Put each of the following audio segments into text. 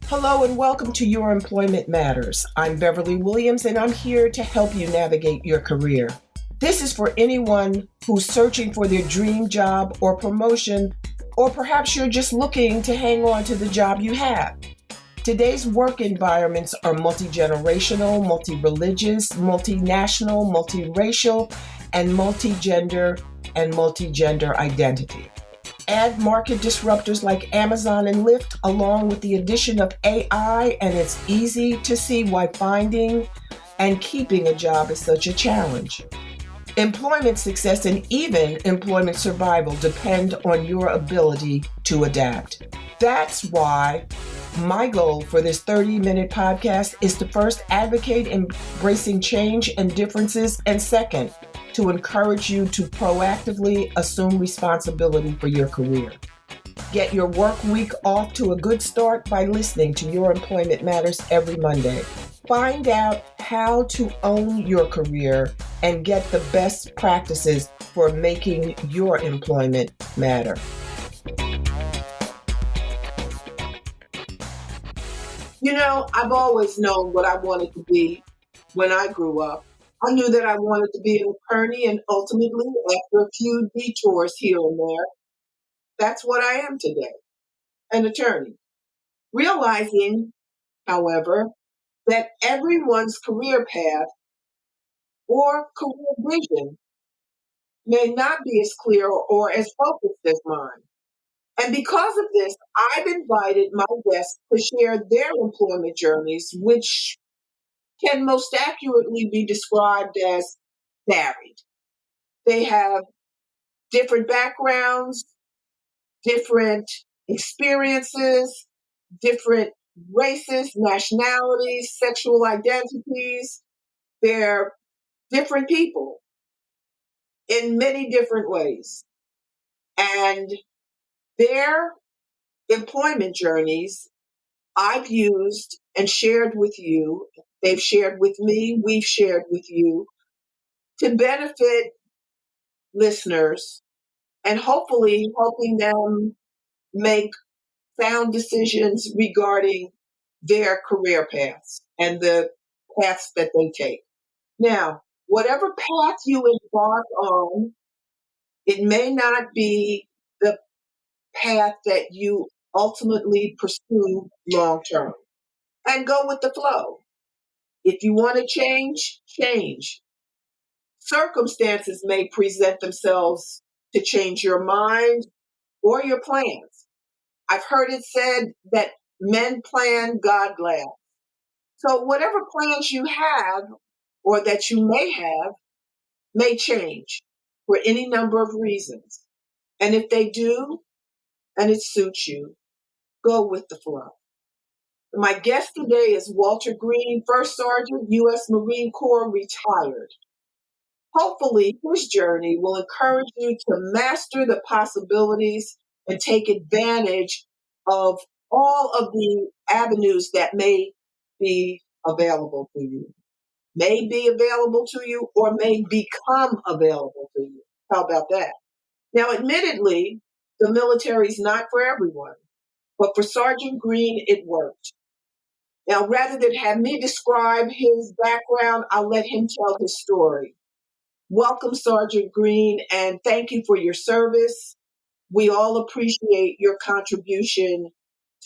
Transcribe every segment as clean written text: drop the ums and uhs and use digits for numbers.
Hello and welcome to Your Employment Matters. I'm Beverly Williams and I'm here to help you navigate your career. This is for anyone who's searching for their dream job or promotion, or perhaps you're just looking to hang on to the job you have. Today's work environments are multi-generational, multi-religious, multinational, multiracial, and multi-gender identity. Add market disruptors like Amazon and Lyft, along with the addition of AI, and it's easy to see why finding and keeping a job is such a challenge. Employment success and even employment survival depend on your ability to adapt. That's why my goal for this 30-minute podcast is to first advocate embracing change and differences, and second, to encourage you to proactively assume responsibility for your career. Get your work week off to a good start by listening to Your Employment Matters every Monday. Find out how to own your career and get the best practices for making your employment matter. You know, I've always known what I wanted to be when I grew up. I knew that I wanted to be an attorney, and ultimately, after a few detours here and there, that's what I am today, an attorney. Realizing, however, that everyone's career path or career vision may not be as clear or as focused as mine. And because of this, I've invited my guests to share their employment journeys, which can most accurately be described as varied. They have different backgrounds, different experiences, different races, nationalities, sexual identities. They're different people in many different ways. And their employment journeys I've used and shared with you. They've shared with me, we've shared with you to benefit listeners and hopefully helping them make sound decisions regarding their career paths and the paths that they take. Now, whatever path you embark on, it may not be the path that you ultimately pursue long term. And go with the flow. If you want to change, change. Circumstances may present themselves to change your mind or your plans. I've heard it said that men plan, God laughs. So whatever plans you have or that you may change for any number of reasons. And if they do, and it suits you, go with the flow. My guest today is Walter Greene, First Sergeant, U.S. Marine Corps, retired. Hopefully, his journey will encourage you to master the possibilities and take advantage of all of the avenues that may be available to you. May be available to you or may become available to you. How about that? Now, admittedly, the military is not for everyone, but for Sergeant Greene, it worked. Now, rather than have me describe his background, I'll let him tell his story. Welcome, Sergeant Greene, and thank you for your service. We all appreciate your contribution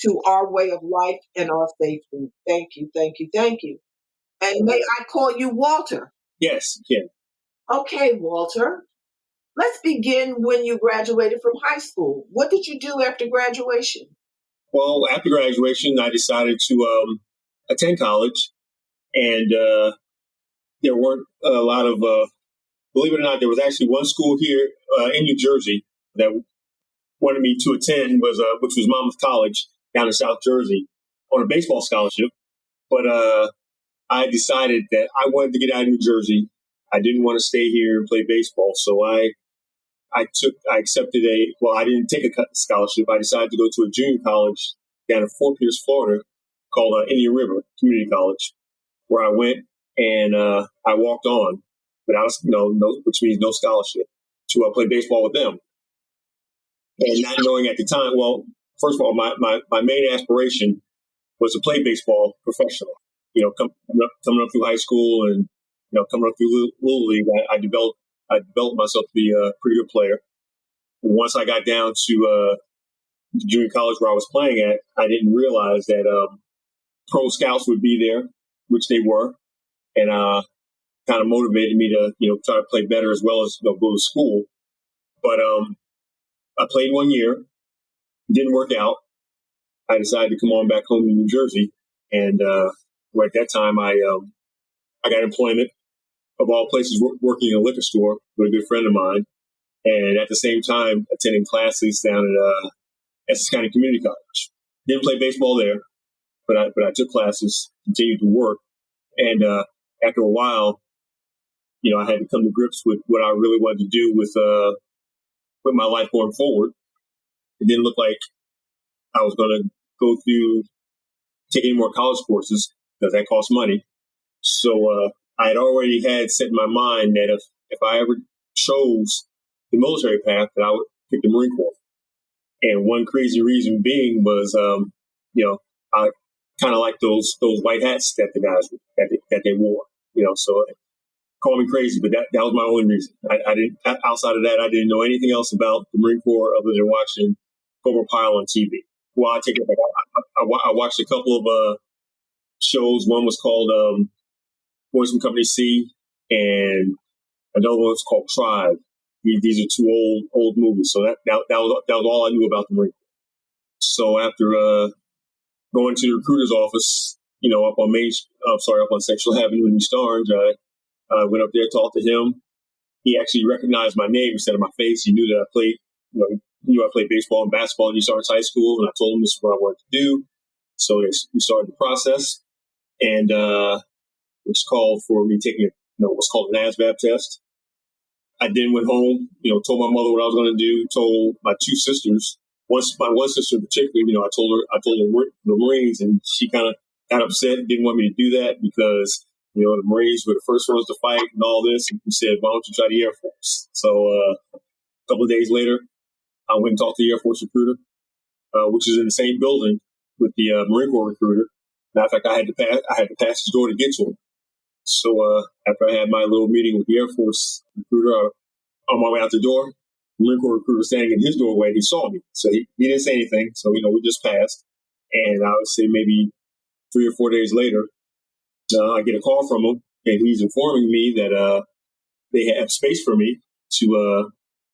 to our way of life and our safety. Thank you, thank you, thank you. And may I call you Walter? Yes, you can. Okay, Walter. Let's begin when you graduated from high school. What did you do after graduation? Well, after graduation, I decided to attend college, and there weren't a lot of, believe it or not, there was actually one school here in New Jersey that wanted me to attend, which was Monmouth College down in South Jersey on a baseball scholarship. But I decided that I wanted to get out of New Jersey. I didn't want to stay here and play baseball, so I accepted I didn't take a scholarship. I decided to go to a junior college down in Fort Pierce, Florida, called Indian River Community College, where I went and I walked on without, which means no scholarship, to play baseball with them. And not knowing at the time, well, first of all, my main aspiration was to play baseball professionally. Coming up through high school and coming up through Little League, I developed myself to be a pretty good player. Once I got down to junior college where I was playing at, I didn't realize that pro scouts would be there, which they were, and kind of motivated me to try to play better as well as go to school. But I played 1 year, didn't work out. I decided to come on back home to New Jersey, and at that time I got employment, of all places, working in a liquor store with a good friend of mine, and at the same time attending classes down at Essex County Community College. Didn't play baseball there, but I took classes, continued to work, and after a while, I had to come to grips with what I really wanted to do with my life going forward. It didn't look like I was going to go through taking more college courses because that costs money. So I had already had set in my mind that if I ever chose the military path, that I would pick the Marine Corps. And one crazy reason being was, I kind of like those white hats that the guys that they wore. So call me crazy, but that was my only reason. I didn't. Outside of that, I didn't know anything else about the Marine Corps other than watching Cobra Pile on TV. Well, I take it back. I watched a couple of shows. One was called Boys from Company C, and another one was called Tribe. These are two old movies. So that was all I knew about the Marine Corps. So after going to the recruiter's office, up on Central Avenue in East Orange, I went up there, talked to him. He actually recognized my name instead of my face. He knew that I played, I played baseball and basketball at East Orange High School, and I told him this is what I wanted to do. So we started the process, and which called for me taking what's called an ASVAB test. I then went home, told my mother what I was going to do, told my two sisters. My one sister in particular, I told her the Marines, and she kind of got upset, didn't want me to do that because, the Marines were the first ones to fight and all this. And she said, why don't you try the Air Force? So a couple of days later, I went and talked to the Air Force recruiter, which is in the same building with the Marine Corps recruiter. Matter of fact, I had to pass his door to get to him. So after I had my little meeting with the Air Force recruiter, on my way out the door, the Marine Corps recruiter standing in his doorway, he saw me. So he didn't say anything. So, we just passed. And I would say maybe 3 or 4 days later, I get a call from him, and he's informing me that they have space for me to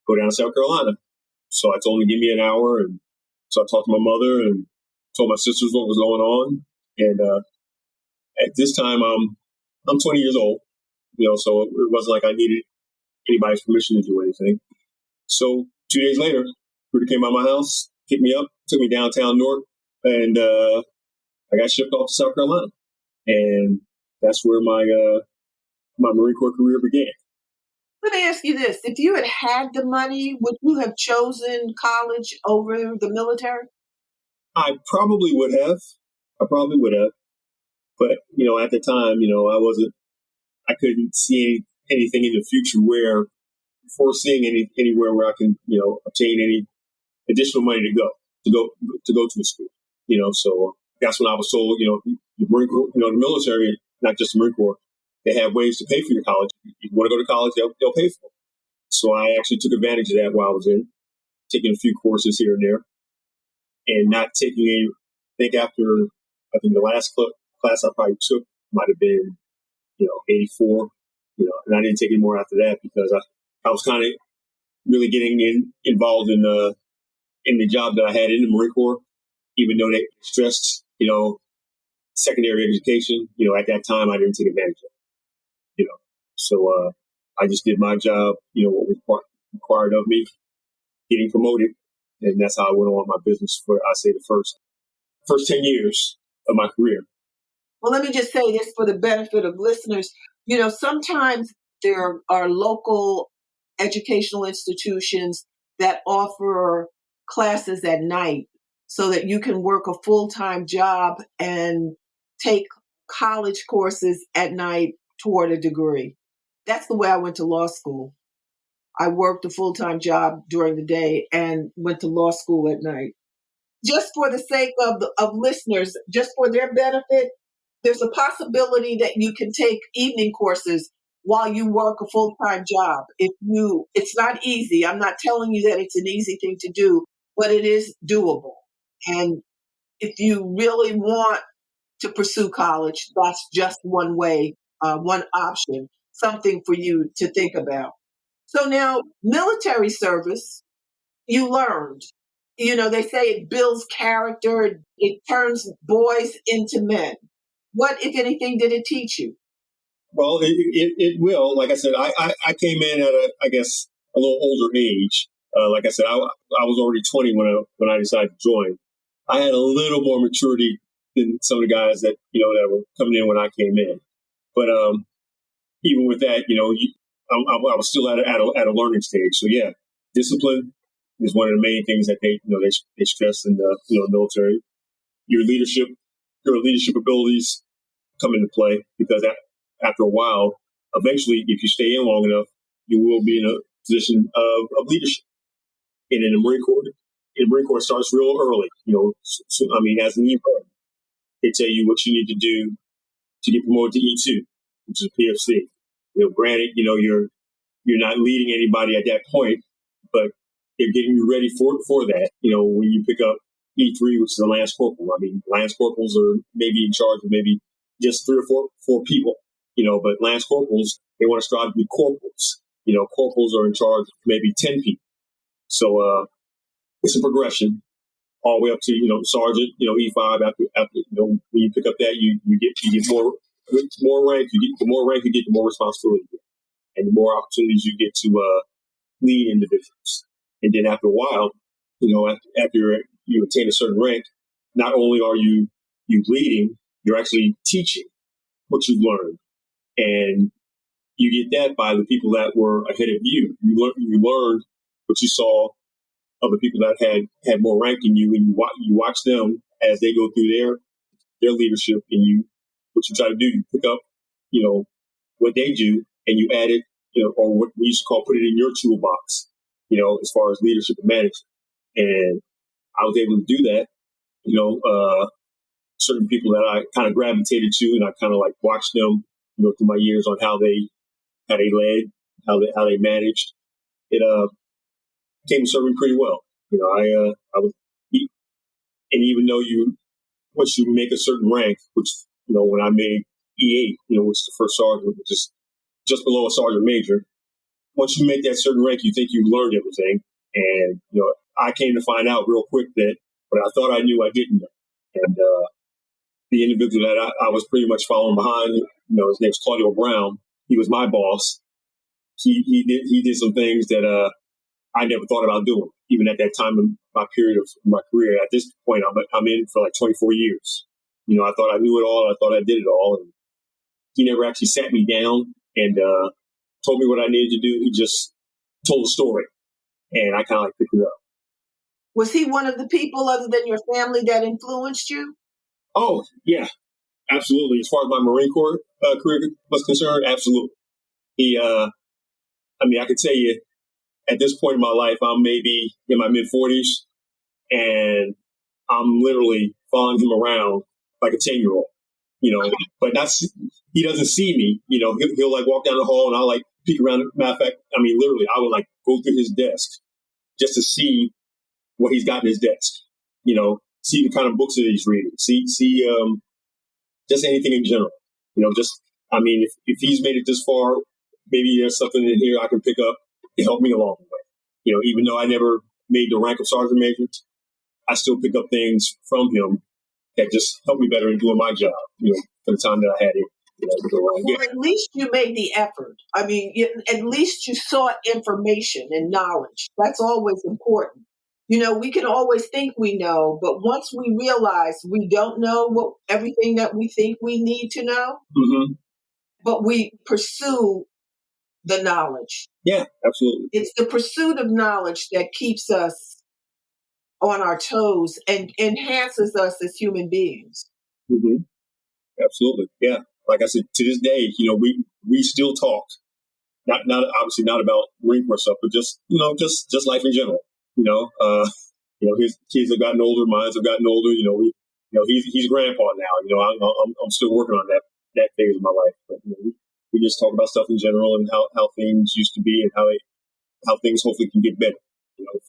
go down to South Carolina. So I told him to give me an hour. And so I talked to my mother and told my sisters what was going on. And at this time, I'm 20 years old, so it wasn't like I needed anybody's permission to do anything. So 2 days later, recruiter came by my house, picked me up, took me downtown Newark, and I got shipped off to South Carolina. And that's where my Marine Corps career began. Let me ask you this. If you had the money, would you have chosen college over the military? I probably would have. But, at the time, I couldn't see anything in the future where, foreseeing anywhere where I can, obtain any additional money to go to a school. So that's when I was told, the Marine Corps, the military, not just the Marine Corps, they have ways to pay for your college. If you want to go to college, they'll pay for it. So I actually took advantage of that while I was taking a few courses here and there, and not taking I think the last class I probably took might have been, 84, and I didn't take any more after that because I was kind of really getting involved in the job that I had in the Marine Corps, even though they stressed, secondary education. At that time I didn't take advantage of it. So I just did my job, what was required of me, getting promoted, and that's how I went on my business for, I say, the first 10 years of my career. Well, let me just say this for the benefit of listeners. Sometimes there are local educational institutions that offer classes at night so that you can work a full-time job and take college courses at night toward a degree. That's the way I went to law school. I worked a full-time job during the day and went to law school at night. just for the sake of listeners, just for their benefit, there's a possibility that you can take evening courses while you work a full-time job. It's not easy. I'm not telling you that it's an easy thing to do, but it is doable. And if you really want to pursue college, that's just one way, one option, something for you to think about. So now, military service, you learned. They say it builds character, it turns boys into men. What, if anything, did it teach you? Well, it will. Like I said, I came in at I guess a little older age. Like I said, I was already 20 when I decided to join. I had a little more maturity than some of the guys that were coming in when I came in. But even with that, I was still at a learning stage. So yeah, discipline is one of the main things that they stress in the military. Your leadership abilities come into play because after a while, eventually, if you stay in long enough, you will be in a position of leadership. And in the Marine Corps, it starts real early. I mean, as an E-Pro, they tell you what you need to do to get promoted to E2, which is PFC. Granted, you're not leading anybody at that point, but they're getting you ready for that. When you pick up E3, which is a Lance Corporal. I mean, Lance Corporals are maybe in charge of maybe just three or four people. But Lance Corporals, they want to strive to be corporals. Corporals are in charge of maybe 10 people. So it's a progression all the way up to sergeant. E5. After when you pick up that, you get more. With more rank, the more rank you get, the more responsibility you get, and the more opportunities you get to lead individuals. And then after a while, after you attain a certain rank, not only are you leading, you're actually teaching what you've learned, and you get that by the people that were ahead of you. You learned what you saw of the people that had more rank than you, and you watch them as they go through their leadership, and what you try to do, you pick up, what they do, and you add it, or what we used to call put it in your toolbox, as far as leadership and management. And I was able to do that, certain people that I kind of gravitated to, and I kind of like watched them, through my years on how they led, how they managed. It came to serve me pretty well. I was, and even though once you make a certain rank, which when I made E8, which is the first sergeant, which is just below a sergeant major. Once you make that certain rank, you think you've learned everything, and I came to find out real quick that what I thought I knew, I didn't know. And the individual that I was pretty much following behind, his name's Claudio Brown. He was my boss. He did some things that I never thought about doing, even at that time in my period of my career. At this point, I'm in for like 24 years. I thought I knew it all. I thought I did it all. And he never actually sat me down and told me what I needed to do. He just told a story, and I kind of like picked it up. Was he one of the people other than your family that influenced you? Oh, yeah, absolutely. As far as my Marine Corps career was concerned, absolutely. I could tell you at this point in my life, I'm maybe in my mid-40s, and I'm literally following him around like a 10-year-old, but he doesn't see me, he'll like walk down the hall and I'll like peek around. Matter of fact, literally, I would like go through his desk just to see what he's got in his desk, see the kind of books that he's reading, see just anything in general, if he's made it this far, maybe there's something in here I can pick up to help me along the way. Even though I never made the rank of sergeant major, I still pick up things from him that just helped me better in doing my job, for the time that I had it. Well, at least you made the effort. At least you sought information and knowledge. That's always important. We can always think we know, but once we realize we don't know everything that we think we need to know, mm-hmm. but we pursue the knowledge. Yeah, absolutely. It's the pursuit of knowledge that keeps us on our toes and enhances us as human beings. Mm-hmm. Absolutely. Yeah. Like I said, to this day, we still talk, not obviously not about Marine Corps stuff, but just life in general, His kids have gotten older, mine have gotten older. He's grandpa now. I'm still working on that phase of my life. But we just talk about stuff in general and how things used to be and how things hopefully can get better.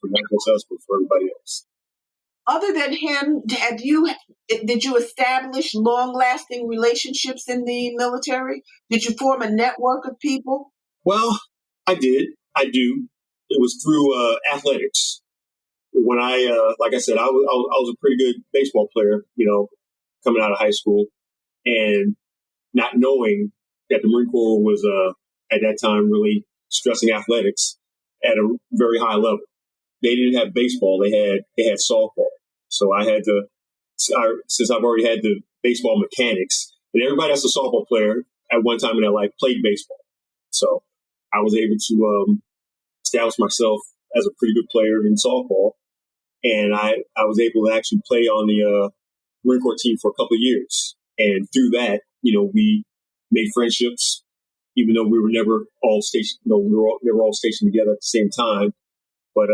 For not just us, but for everybody else. Other than him, did you establish long-lasting relationships in the military? Did you form a network of people? Well, I did. I do. It was through athletics. When like I said, I was a pretty good baseball player, coming out of high school, and not knowing that the Marine Corps was at that time really stressing athletics at a very high level. They didn't have baseball; they had softball. So I had to, since I've already had the baseball mechanics, and everybody that's a softball player at one time in their life played baseball. So I was able to establish myself as a pretty good player in softball. And I was able to actually play on the Marine Corps team for a couple of years. And through that, we made friendships, even though we were never all stationed, we were never all stationed together at the same time. But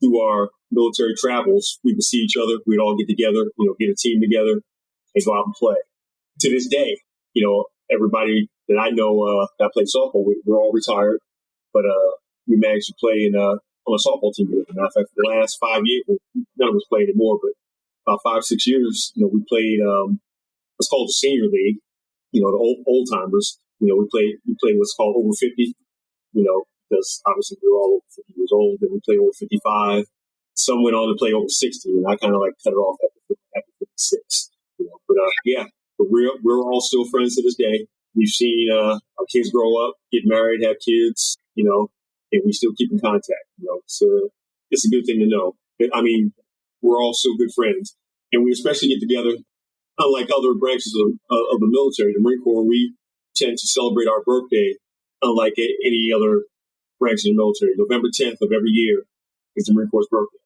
through our military travels, we would see each other. We'd all get together, get a team together and go out and play. To this day, everybody that I know that played softball, we're all retired, but we managed to play on a softball team. Matter of fact, for the last 5 years, none of us played anymore, but about 5-6 years, we played what's called the senior league. The old timers. We played what's called over 50. Because obviously we were all over 50 years old, and we played over 55. Some went on to play over 60, and I kind of cut it off after 56. But yeah, but we're all still friends to this day. We've seen our kids grow up, get married, have kids, and we still keep in contact. So it's a good thing to know. I mean, we're all still good friends, and we especially get together. Unlike other branches of the military, the Marine Corps, we tend to celebrate our birthday unlike any other branch in the military. November 10th of every year is the Marine Corps' birthday.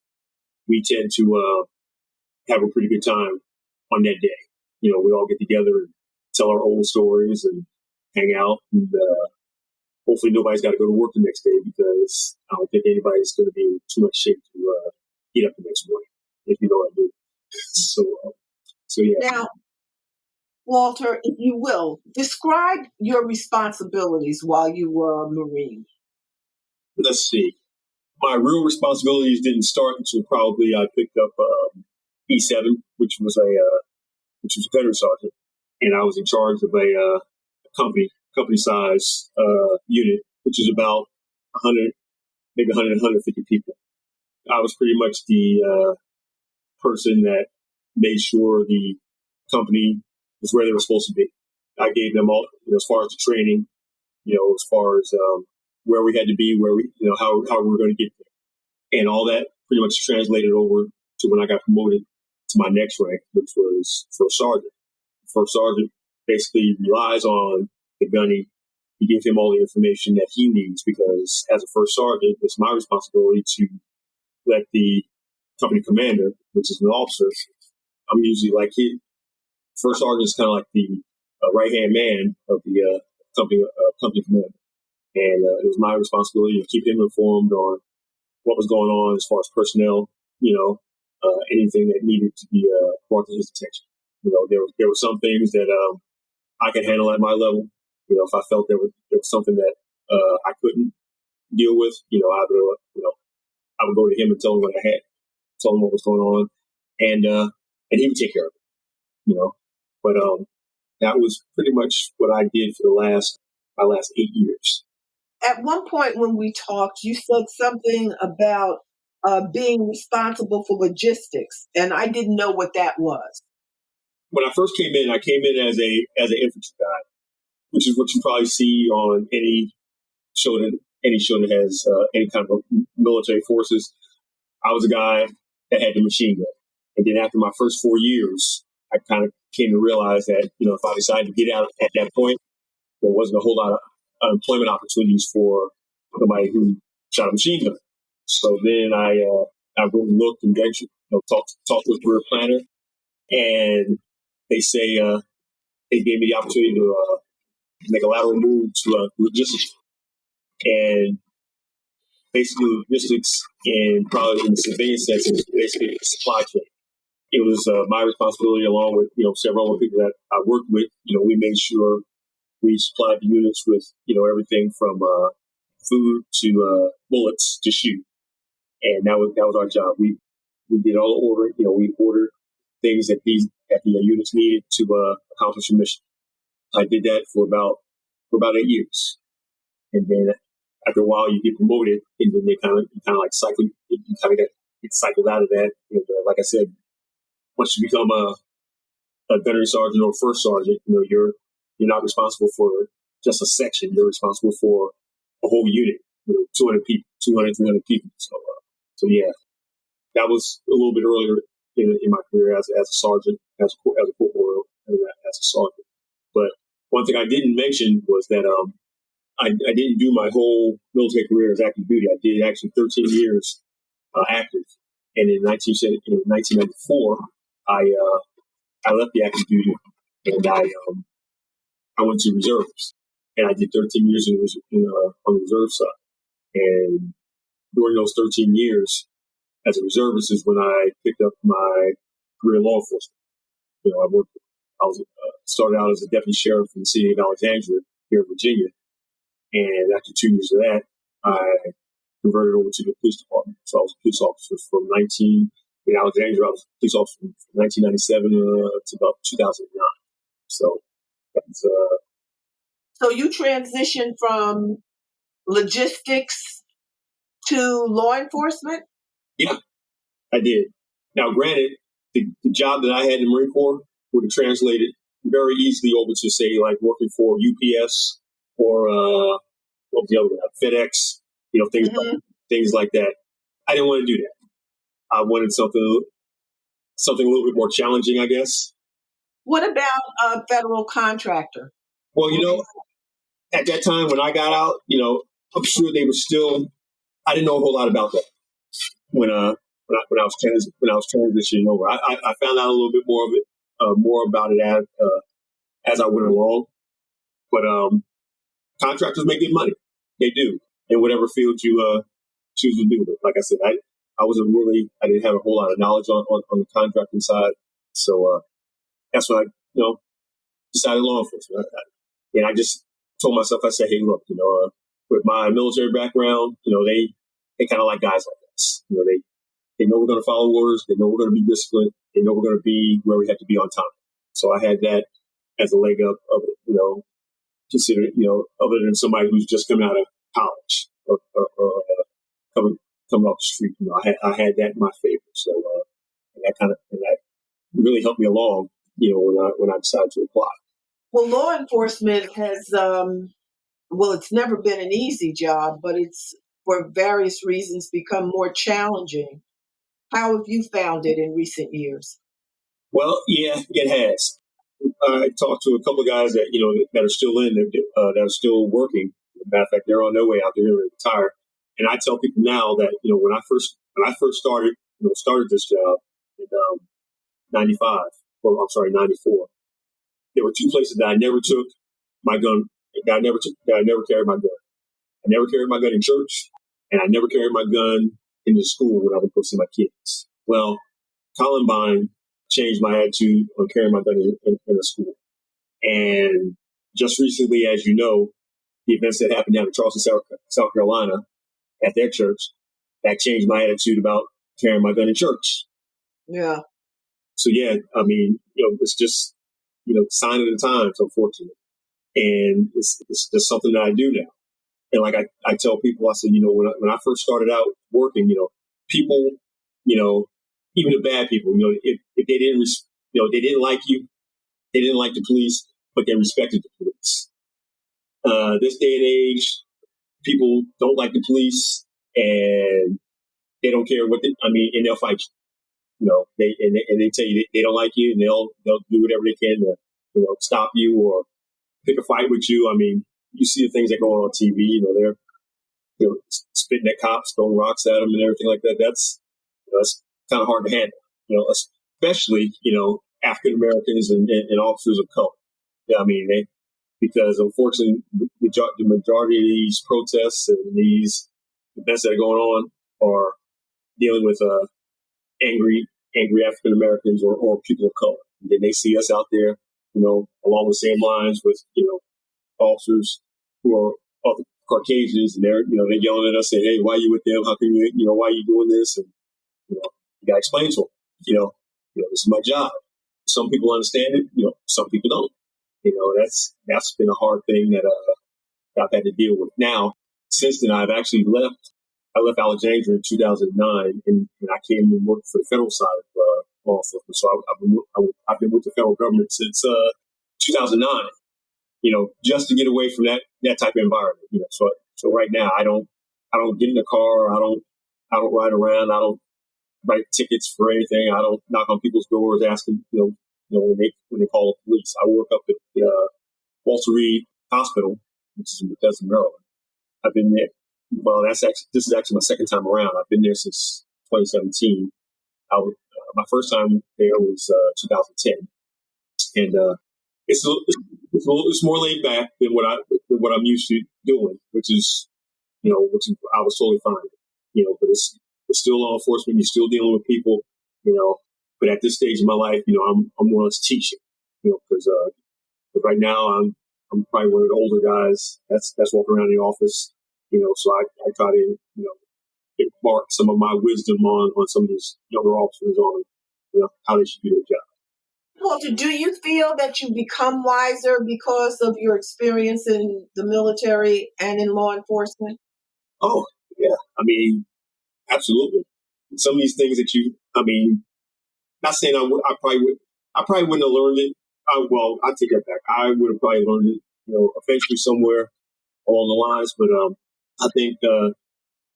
We tend to have a pretty good time on that day. We all get together and tell our old stories and hang out. And hopefully nobody's got to go to work the next day, because I don't think anybody's going to be in too much shape to get up the next morning, if you know what I mean. So yeah. Now, Walter, if you will, describe your responsibilities while you were a Marine. Let's see. My real responsibilities didn't start until probably I picked up E7, which was a gunnery sergeant, and I was in charge of a company size unit, which is about 100, maybe 100, 150 people. I was pretty much the person that made sure the company was where they were supposed to be. I gave them all, as far as the training, as far as where we had to be, where we, how we were going to get there. And all that pretty much translated over to when I got promoted to my next rank, which was first sergeant. First sergeant basically relies on the gunny to give him all the information that he needs, because as a first sergeant, it's my responsibility to let the company commander, which is an officer, I'm usually like first sergeant is kind of like the right-hand man of the company commander. And it was my responsibility to keep him informed on what was going on as far as personnel, anything that needed to be brought to his attention. There were some things that I could handle at my level. If I felt there was something that I couldn't deal with, I would go to him and tell him what I had, tell him what was going on, and he would take care of it. But that was pretty much what I did for my last 8 years. At one point when we talked, you said something about being responsible for logistics, and I didn't know what that was. When I first came in, I came in as an infantry guy, which is what you probably see on any show that has any kind of military forces. I was a guy that had the machine gun, and then after my first 4 years, I kind of came to realize that if I decided to get out at that point, there wasn't a whole lot of employment opportunities for somebody who shot a machine gun. So then I went and looked and ventured, talked with a career planner, and they say they gave me the opportunity to make a lateral move to logistics. And basically logistics, and probably in the civilian sense, it was basically supply chain. It was my responsibility, along with several other people that I worked with. We made sure we supplied the units with everything from food to bullets to shoot, and that was our job. We did all the ordering. We ordered things that the units needed to accomplish a mission. I did that for about 8 years, and then after a while you get promoted, and then they kind of like cycle. You kind of get cycled out of that. Like I said, once you become a veteran sergeant or first sergeant, you're not responsible for just a section. You're responsible for a whole unit. 200 people, 200, 300 people. So yeah, that was a little bit earlier in my career as a sergeant, as a corporal, and as a sergeant. But one thing I didn't mention was that I didn't do my whole military career as active duty. I did actually 13 years active, and in 1994, I left the active duty, and I went to reserves, and I did 13 years on the reserve side. And during those 13 years as a reservist is when I picked up my career in law enforcement. Started out as a deputy sheriff in the city of Alexandria here in Virginia, and after 2 years of that, I converted over to the police department. So I was a police officer in Alexandria. I was a police officer from 1997 to about 2009. So that's So you transitioned from logistics to law enforcement? Yeah, I did. Now, granted, the job that I had in the Marine Corps would have translated very easily over to, say, like working for UPS or what was the other one? FedEx, things like that. I didn't want to do that. I wanted something a little bit more challenging, I guess. What about a federal contractor? Well, at that time when I got out, I'm sure they were still. I didn't know a whole lot about that when I was transitioning over. I found out a little bit more about it as I went along. But contractors make good money. They do in whatever field you choose to do. But like I said, I didn't have a whole lot of knowledge on the contracting side. So that's when I decided law enforcement. And I just told myself, I said, hey, look, with my military background, they kind of like guys like us. They know we're going to follow orders. They know we're going to be disciplined. They know we're going to be where we have to be on time. So I had that as a leg up of it, consider other than somebody who's just coming out of college or coming off the street. I had that in my favor. So and that really helped me along, when I decided to apply. Well, law enforcement has, it's never been an easy job, but it's for various reasons become more challenging. How have you found it in recent years? Well, yeah, it has. I talked to a couple of guys that are still that are still working. As a matter of fact, they're on their way out. They're going to retire. And I tell people now that when I first started this job in '95. Well, I'm sorry, '94. There were two places that I never took my gun. That I never carried my gun. I never carried my gun in church, and I never carried my gun into school when I would go see my kids. Well, Columbine changed my attitude on carrying my gun in a school. And just recently, as you know, the events that happened down in Charleston, South Carolina, at their church, that changed my attitude about carrying my gun in church. Yeah. So yeah, I mean, it's just sign of the times, unfortunately, and it's just something that I do now. And like I tell people, I said, when I first started out working, people, even the bad people, if they didn't, they didn't like you, they didn't like the police, but they respected the police. This day and age, people don't like the police, and they don't care and they'll fight you. They tell you they don't like you, and they'll do whatever they can to stop you or pick a fight with you. I mean, you see the things that go on TV. They're spitting at cops, throwing rocks at them, and everything like that. That's kind of hard to handle. Especially African Americans and officers of color. Yeah, I mean because unfortunately the majority of these protests and these events that are going on are dealing with angry African Americans or people of color. And then they see us out there, along the same lines with, officers who are Caucasians, and they're yelling at us, saying, "Hey, why are you with them? How can why are you doing this?" And you got to explain to them, this is my job. Some people understand it, some people don't. That's been a hard thing that I've had to deal with. Now, since then, I've actually left. I left Alexandria in 2009, and I came and worked for the federal side of law enforcement. So I've been with the federal government since 2009. Just to get away from that type of environment. So right now I don't get in the car. I don't ride around. I don't write tickets for anything. I don't knock on people's doors asking when they call the police. I work up at the Walter Greene Hospital, which is in Bethesda, Maryland. I've been there. Well, this is actually my second time around. I've been there since 2017. My first time there was 2010, and it's more laid back than what I'm used to doing, which is I was totally fine. But it's still law enforcement. You're still dealing with people. But at this stage of my life, I'm more or less teaching. Because right now I'm probably one of the older guys that's walking around the office. So I try to impart some of my wisdom on some of these younger officers on how they should do their job. Walter, do you feel that you become wiser because of your experience in the military and in law enforcement? Oh, yeah. I mean, absolutely. Some of these things that not saying I probably wouldn't have learned it. I take that back. I would have probably learned it, eventually somewhere along the lines. But I think the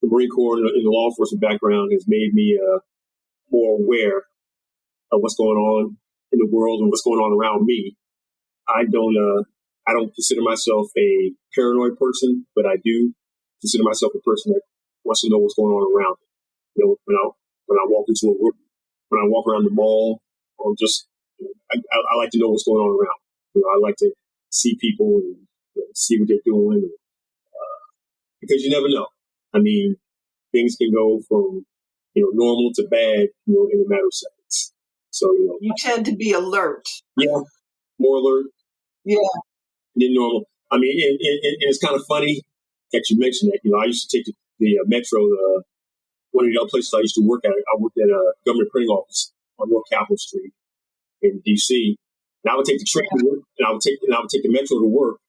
Marine Corps and the law enforcement background has made me more aware of what's going on in the world and what's going on around me. I don't consider myself a paranoid person, but I do consider myself a person that wants to know what's going on around me. When I walk into a room, when I walk around the mall, or just I like to know what's going on around me. I like to see people and see what they're doing, because you never know. I mean, things can go from normal to bad, in a matter of seconds. So you tend to be alert. Yeah, more alert. Yeah, than normal. I mean, and it's kind of funny that you mentioned that. I used to take the metro. One of the other places I used to work at. I worked at a government printing office on North Capitol Street in D.C. And I would take the train to work, and I would take the metro to work,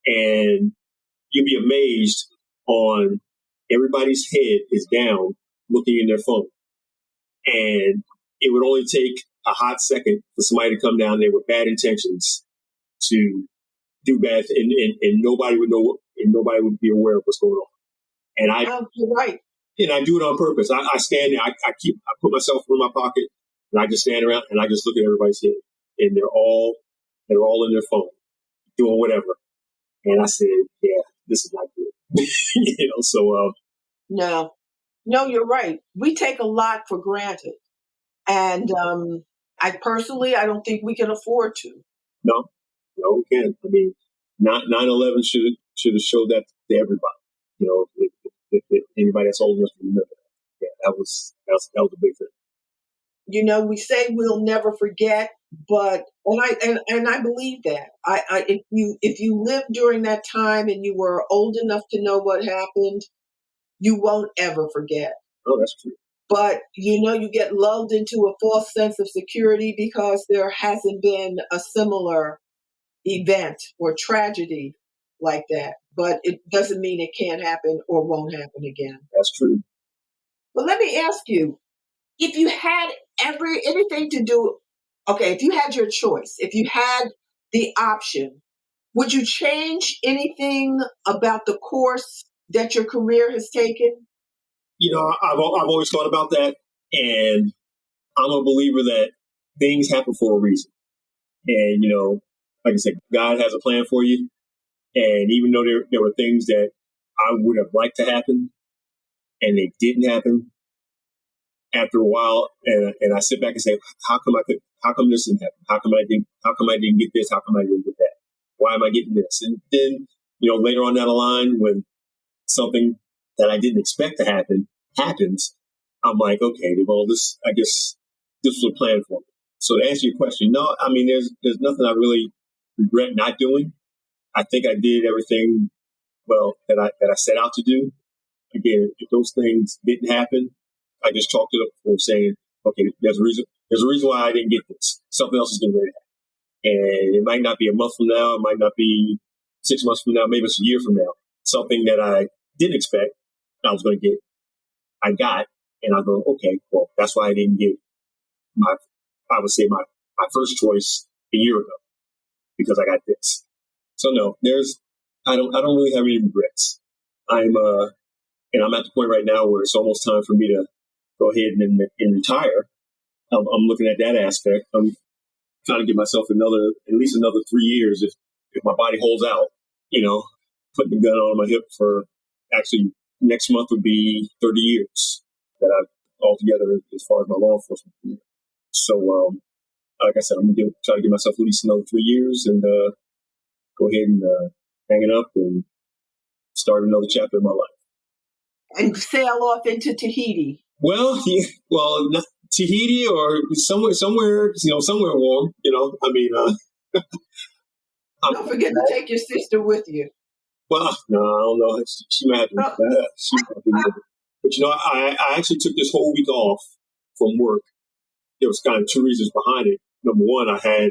and you'd be amazed on everybody's head is down looking in their phone. And it would only take a hot second for somebody to come down there with bad intentions to do bad, and nobody would know, and nobody would be aware of what's going on. And you're right. And I do it on purpose. I stand there, I put myself in my pocket, and I just stand around and I just look at everybody's head, and they're all in their phone, doing whatever. And I said, yeah, this is not good. So No, you're right. We take a lot for granted. And I don't think we can afford to. No, we can't. I mean, 9/11 should have showed that to everybody. If anybody that's old enough to remember that. Yeah, that was a big thing. We say we'll never forget, but and I believe that. If you lived during that time and you were old enough to know what happened, you won't ever forget. Oh, that's true. But, you get lulled into a false sense of security because there hasn't been a similar event or tragedy like that. But it doesn't mean it can't happen or won't happen again. That's true. But let me ask you, if you had anything to do, if you had your choice, if you had the option, would you change anything about the course that your career has taken? I've always thought about that, and I'm a believer that things happen for a reason. And, like I said, God has a plan for you. And even though there were things that I would have liked to happen and they didn't happen, after a while, and I sit back and say, how come this didn't happen? How come I didn't get this? How come I didn't get that? Why am I getting this? And then, later on down the line, when something that I didn't expect to happen happens, I'm like, okay, well, I guess this was a plan for me. So to answer your question, no, I mean, there's nothing I really regret not doing. I think I did everything well that I set out to do. Again, if those things didn't happen, I just chalked it up for saying, okay, there's a reason. There's a reason why I didn't get this. Something else is getting ready to happen, and it might not be a month from now. It might not be 6 months from now. Maybe it's a year from now. Something that I didn't expect I was going to get, I got, and I go, okay, well, that's why I didn't get my, I would say my first choice a year ago because I got this. So no, I don't really have any regrets. And I'm at the point right now where it's almost time for me to go ahead and retire. I'm looking at that aspect. I'm trying to give myself at least another 3 years if my body holds out, putting the gun on my hip for actually next month would be 30 years that I've altogether as far as my law enforcement career. So, like I said, I'm going to try to give myself at least another 3 years and go ahead and hang it up and start another chapter of my life. And sail off into Tahiti. Well, not Tahiti or somewhere warm. I mean, don't forget to take your sister with you. Well, no, I don't know. She might have to. But I actually took this whole week off from work. There was kind of two reasons behind it. Number one, I had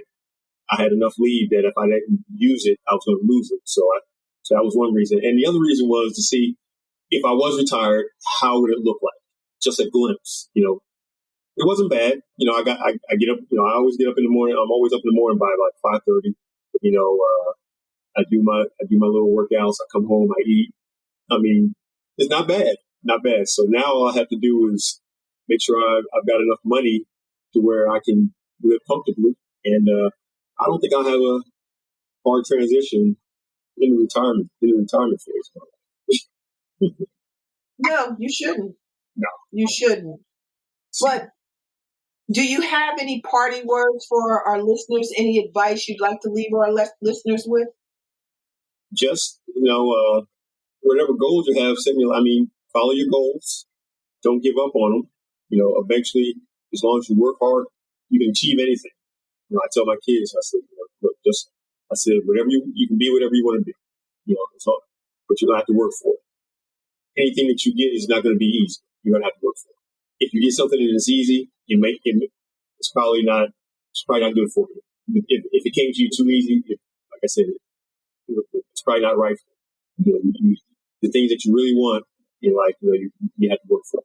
enough leave that if I didn't use it, I was going to lose it. So that was one reason. And the other reason was to see if I was retired, how would it look like? Just a glimpse. It wasn't bad. I get up. I always get up in the morning. I'm always up in the morning by like 5:30. I do my little workouts. I come home. I eat. I mean, it's not bad. Not bad. So now all I have to do is make sure I've got enough money to where I can live comfortably. And I don't think I'll have a hard transition in the retirement phase. No, you shouldn't. No. You shouldn't. But do you have any parting words for our listeners? Any advice you'd like to leave our listeners with? Just, whatever goals you have, follow your goals. Don't give up on them. Eventually, as long as you work hard, you can achieve anything. I tell my kids, I said, look, whatever you can be, whatever you want to be. It's hard, but you're going to have to work for it. Anything that you get is not going to be easy. You're going to have to work for it. If you get something that is easy, it's probably not good for you. If it came to you too easy, like I said, it's probably not right for you. The things that you really want in life, you have to work for.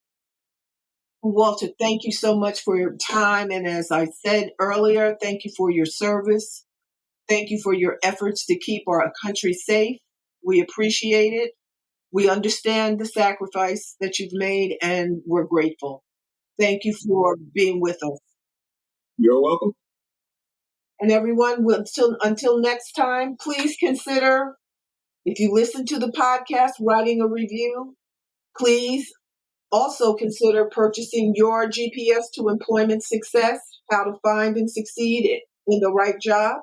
Walter, thank you so much for your time. And as I said earlier, thank you for your service. Thank you for your efforts to keep our country safe. We appreciate it. We understand the sacrifice that you've made, and we're grateful. Thank you for being with us. You're welcome. And everyone, until next time, please consider, if you listen to the podcast, writing a review. Please also consider purchasing your GPS to Employment Success, How to Find and Succeed in the Right Job,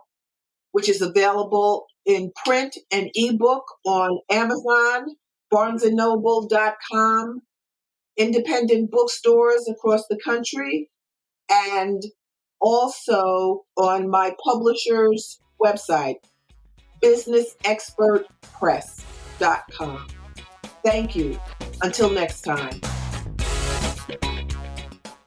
which is available in print and ebook on Amazon, BarnesandNoble.com, independent bookstores across the country, and also on my publisher's website, businessexpertpress.com. Thank you. Until next time.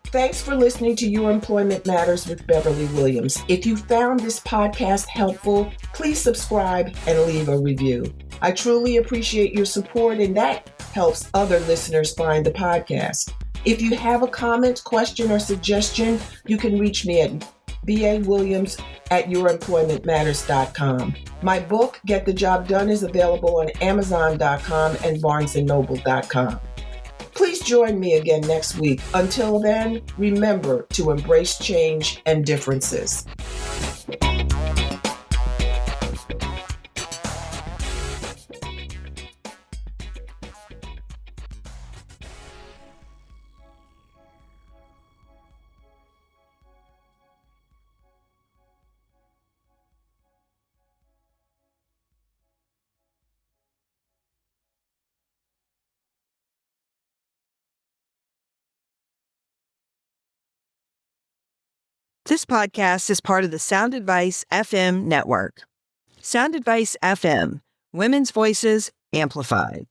Thanks for listening to Your Employment Matters with Beverly Williams. If you found this podcast helpful, please subscribe and leave a review. I truly appreciate your support, and that helps other listeners find the podcast. If you have a comment, question, or suggestion, you can reach me at baWilliams@youremploymentmatters.com. My book, Get the Job Done, is available on Amazon.com and BarnesandNoble.com. Please join me again next week. Until then, remember to embrace change and differences. This podcast is part of the Sound Advice FM network. Sound Advice FM, women's voices amplified.